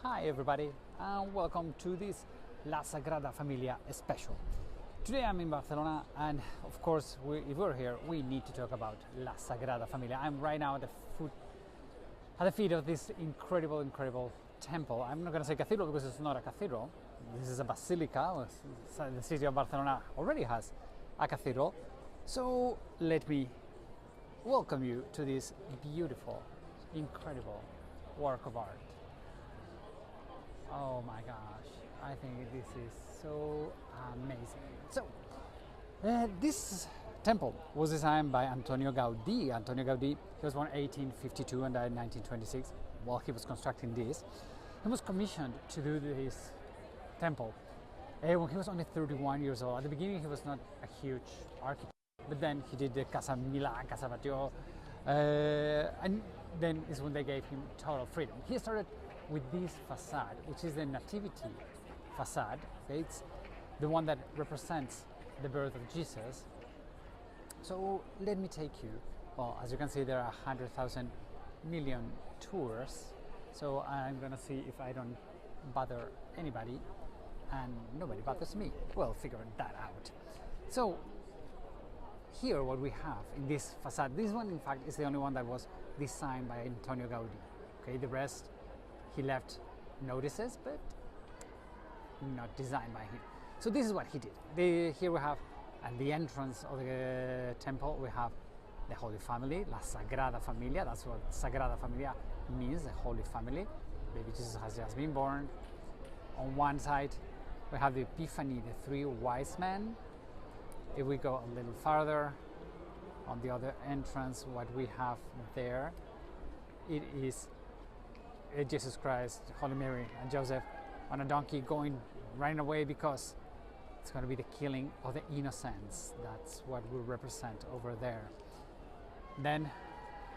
Hi everybody and welcome to this La Sagrada Familia special. Today I'm in Barcelona and of course if we're here we need to talk about La Sagrada Familia. I'm right now at the feet of this incredible temple. I'm not going to say cathedral because it's not a cathedral. This is a basilica. The city of Barcelona already has a cathedral. So let me welcome you to this beautiful, incredible work of art. Oh my gosh, I think this is so amazing. So, this temple was designed by Antonio Gaudi. Antonio Gaudi, he was born 1852 and died in 1926. While he was constructing this, he was commissioned to do this temple when he was only 31 years old. At the beginning, he was not a huge architect, but then he did the Casa Mila, Casa Batllo, and then is when they gave him total freedom. He started with this facade, which is the Nativity facade. Okay? It's the one that represents the birth of Jesus. So let me take you. Well, as you can see, there are 100,000 million tours. So I'm gonna see if I don't bother anybody, and nobody bothers me. We'll figure that out. So here, what we have in this facade, this one, in fact, is the only one that was designed by Antonio Gaudi. Okay, the rest he left notices, but not designed by him. So this is what he did. Here we have, at the entrance of the temple, we have the Holy Family, La Sagrada Familia. That's what Sagrada Familia means, the Holy Family. Baby Jesus has just been born. On one side, we have the Epiphany, the three wise men. If we go a little farther, on the other entrance, what we have there, it is Jesus Christ, Holy Mary, and Joseph on a donkey running away because it's going to be the killing of the innocents. That's what we represent over there. Then,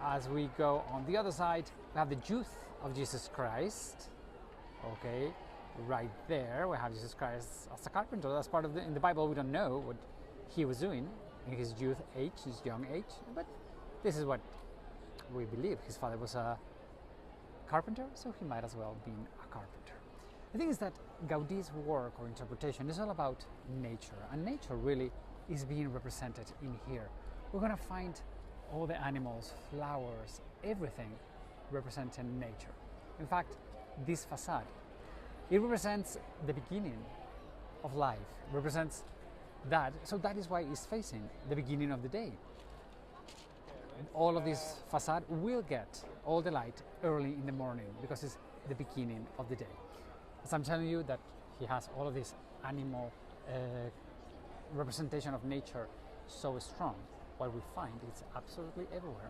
as we go on the other side, we have the youth of Jesus Christ. Okay, right there we have Jesus Christ as a carpenter. That's part of in the Bible. We don't know what he was doing in his youth age, his young age, but this is what we believe. His father was a carpenter, so he might as well be a carpenter. The thing is that Gaudi's work or interpretation is all about nature, and nature really is being represented in here. We're going to find all the animals, flowers, everything representing nature. In fact, this facade, it represents the beginning of life, represents that, so that is why it's facing the beginning of the day. All of this facade will get all the light early in the morning because it's the beginning of the day. As I'm telling you that he has all of this animal representation of nature so strong, what we find is absolutely everywhere.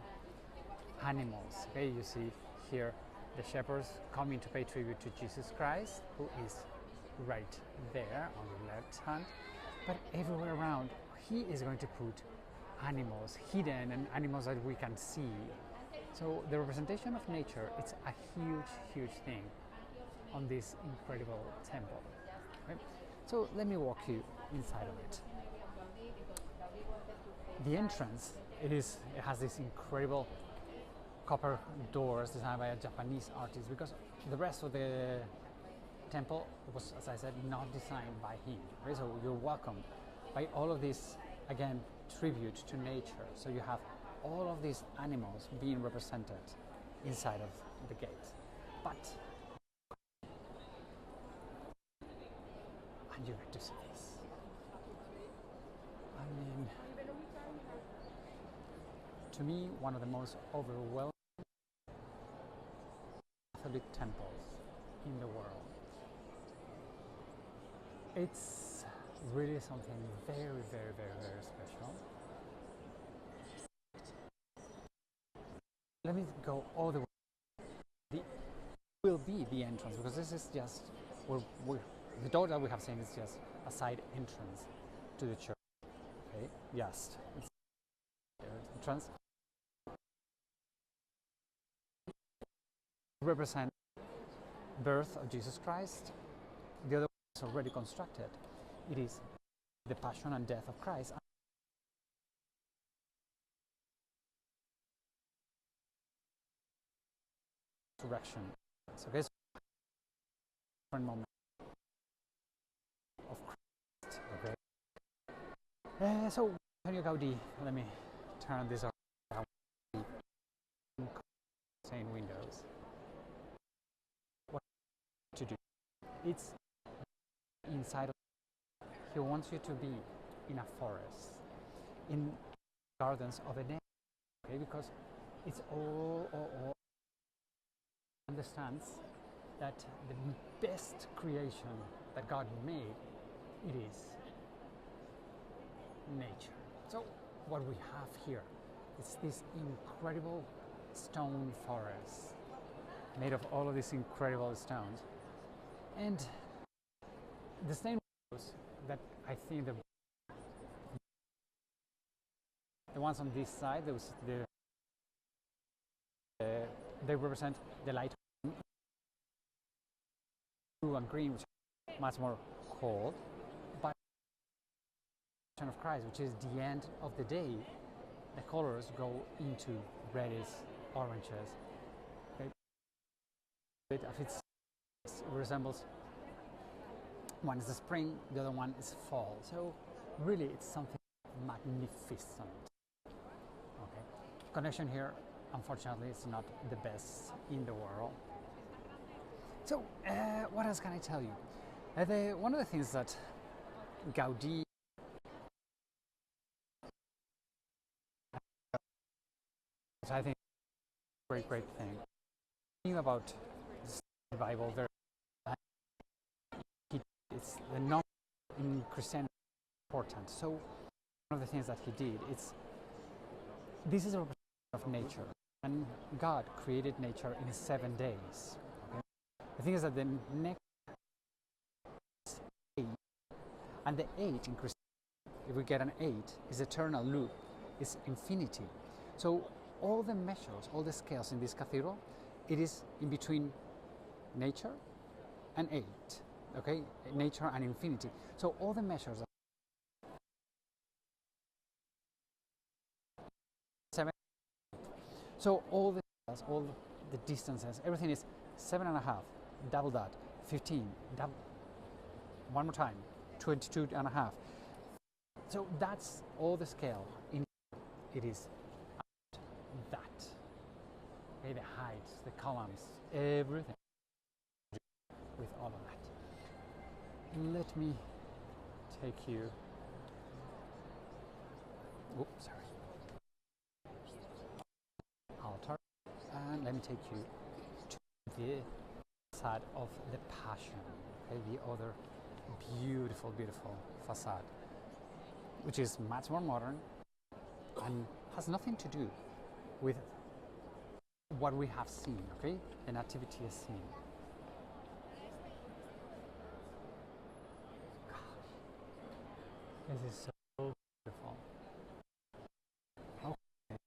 Animals, okay, you see here the shepherds coming to pay tribute to Jesus Christ, who is right there on the left hand, but everywhere around he is going to put animals hidden and animals that we can see. So the representation of nature, it's a huge thing on this incredible temple. Right? So let me walk you inside of it. The entrance, it has these incredible copper doors designed by a Japanese artist, because the rest of the temple was, as I said, not designed by him. Right? So you're welcomed by all of this, again, tribute to nature. So you have all of these animals being represented inside of the gate. But, and you get to see this. I mean, to me, one of the most overwhelming Catholic temples in the world. It's really something very special. Let me go all the way. It will be the entrance, because this is just the door that we have seen is just a side entrance to the church. Okay, just it's the entrance. Represent birth of Jesus Christ. The other one is already constructed. It is the passion and death of Christ. Resurrection. Okay, so different moment of Christ. Okay. So Antonio Gaudi, let me turn this around. Same windows. What to do? It's inside of. He wants you to be in a forest, in gardens of Eden. Okay, because it's all understands that the best creation that God made, it is nature. So what we have here is this incredible stone forest made of all of these incredible stones, and the stained windows that I think the ones on this side, they represent the light blue and green, which is much more cold, but of Christ, which is the end of the day, the colors go into reddish oranges. Okay. It resembles, one is the spring, the other one is fall. So really it's something magnificent. Okay. Connection here, unfortunately, is not the best in the world. So what else can I tell you? One of the things that Gaudi I think great thing. Thinking about the Bible, it's the number in Christianity important. So one of the things that he did, this is a representation of nature, and God created nature in 7 days. Okay? The thing is that the next 8, and the 8 in Christianity, if we get an 8, is eternal loop, is infinity. So all the measures, all the scales in this cathedral, it is in between nature and 8, okay? Nature and infinity. So all the measures are 7. So all the scales, all the distances, everything is 7.5, double that, 15, double, one more time, 22.5. So that's all the scale. It is that. Okay, the heights, the columns, everything with all of that. Let me take you. Oops, sorry. Altar, and let me take you to the facade of the Passion. Okay, the other beautiful facade, which is much more modern and has nothing to do with what we have seen, okay? The Nativity is seen. Gosh, this is so beautiful. Okay,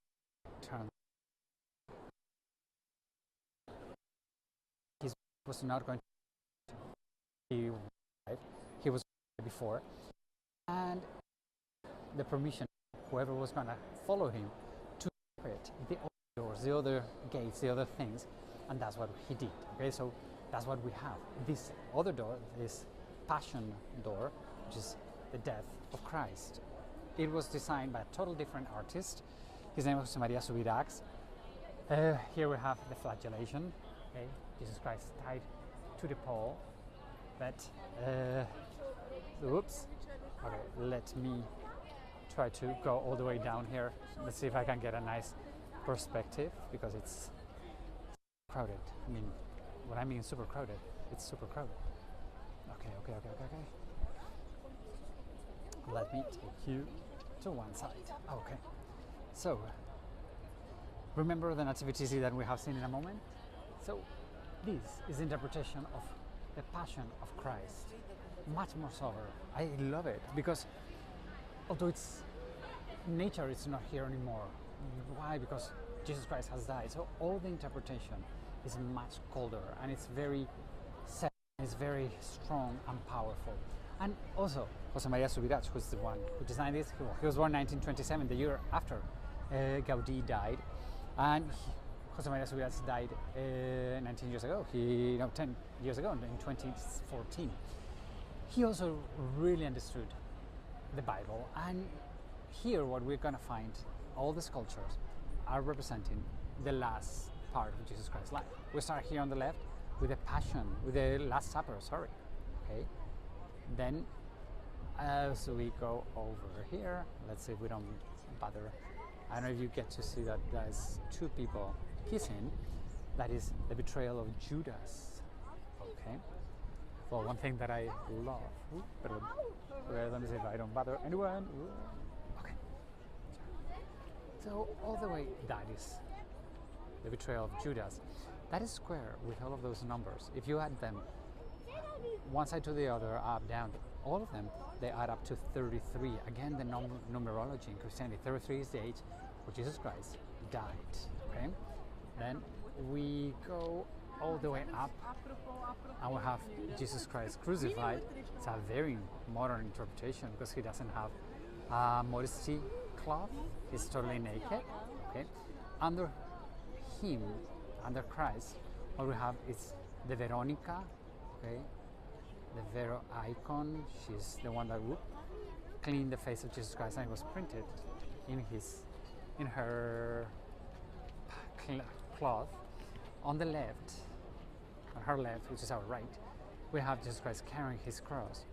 turn. He was not going to. He was before, and the permission, whoever was going to follow him, to operate the other doors, the other gates, the other things, and that's what he did. Okay, so that's what we have. This other door, this Passion door, which is the death of Christ. It was designed by a total different artist. His name was José María Subirachs. Here we have the flagellation. Okay, Jesus Christ tied to the pole. But oops. Okay, let me try to go all the way down here. Let's see if I can get a nice perspective, because it's crowded. I mean, when I mean super crowded, it's super crowded. Okay. Let me take you to one side. Okay. So, remember the Nativity that we have seen in a moment? So, this is interpretation of the Passion of Christ. Much more sober. I love it, because although it's nature is not here anymore. Why? Because Jesus Christ has died. So all the interpretation is much colder, and it's very set, it's very strong and powerful. And also, José María Subirachs, who's the one who designed this, he was born in 1927, the year after Gaudi died, and Jose Maria Subirats died 19 years ago. 10 years ago, in 2014. He also really understood the Bible, and here what we're going to find, all the sculptures are representing the last part of Jesus Christ's life. We start here on the left with the Passion, with the Last Supper, sorry. Okay. Then as we go over here, let's see if we don't bother. I don't know if you get to see that there's two people kissing. That is the betrayal of Judas. Okay. Well, one thing that I love. Let me see if I don't bother anyone. Okay. So all the way, that is the betrayal of Judas. That is square with all of those numbers. If you add them one side to the other, up, down, all of them, they add up to 33. Again, the numerology in Christianity. 33 is the age where Jesus Christ died. Okay. Then we go all the way up, and we have Jesus Christ crucified. It's a very modern interpretation because he doesn't have a modesty cloth. He's totally naked. Okay. Under him, under Christ, what we have is the Veronica. Okay. The Vero icon. She's the one that would clean the face of Jesus Christ, and it was printed in her cloth. On the left, on her left, which is our right, we have Jesus Christ carrying his cross.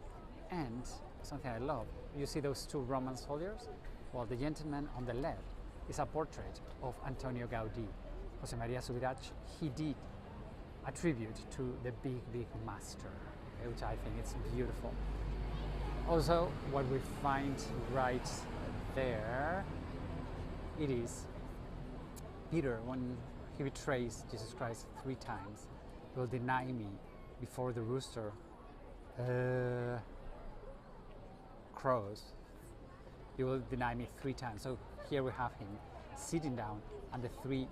And something I love, you see those two Roman soldiers? Well, the gentleman on the left is a portrait of Antonio Gaudi. Jose Maria Subirats, he did a tribute to the big master, which I think is beautiful. Also, what we find right there, it is Peter, when he betrays Jesus Christ 3 times, will deny me before the rooster crows. He will deny me 3 times. So here we have him sitting down and the 3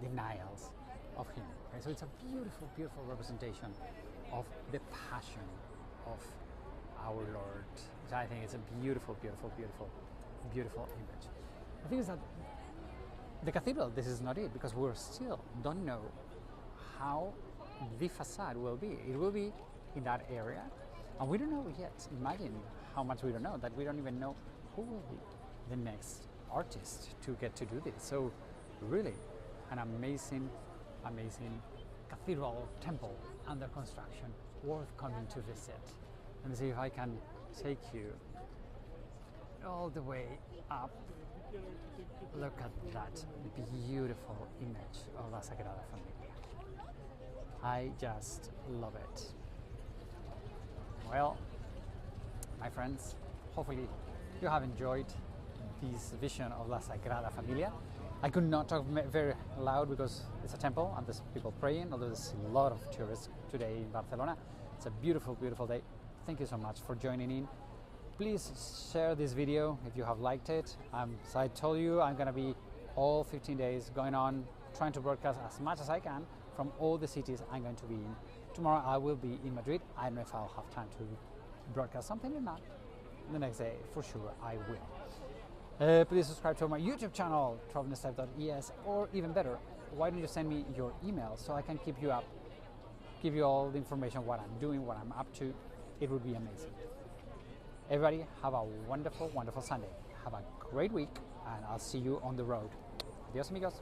denials of him. Okay? So it's a beautiful representation of the passion of our Lord. So I think it's a beautiful image. The thing is that the cathedral, this is not it, because we still don't know how the facade will be. It will be in that area, and we don't know yet. Imagine how much we don't know, that we don't even know who will be the next artist to get to do this. So really an amazing cathedral temple under construction, worth coming to visit. Let me see if I can take you all the way up. Look at that beautiful image of La Sagrada Familia. I just love it. Well, my friends, hopefully you have enjoyed this vision of La Sagrada Familia. I could not talk very loud because it's a temple and there's people praying, although there's a lot of tourists today in Barcelona. It's a beautiful day. Thank you so much for joining in. Please share this video if you have liked it. So I told you I'm going to be all 15 days going on, trying to broadcast as much as I can from all the cities I'm going to be in. Tomorrow I will be in Madrid. I don't know if I'll have time to broadcast something or not. The next day, for sure, I will. Please subscribe to my YouTube channel, travelingstep.es, or even better, why don't you send me your email so I can keep you up, give you all the information, what I'm doing, what I'm up to. It would be amazing. Everybody, have a wonderful Sunday. Have a great week, and I'll see you on the road. Adios, amigos.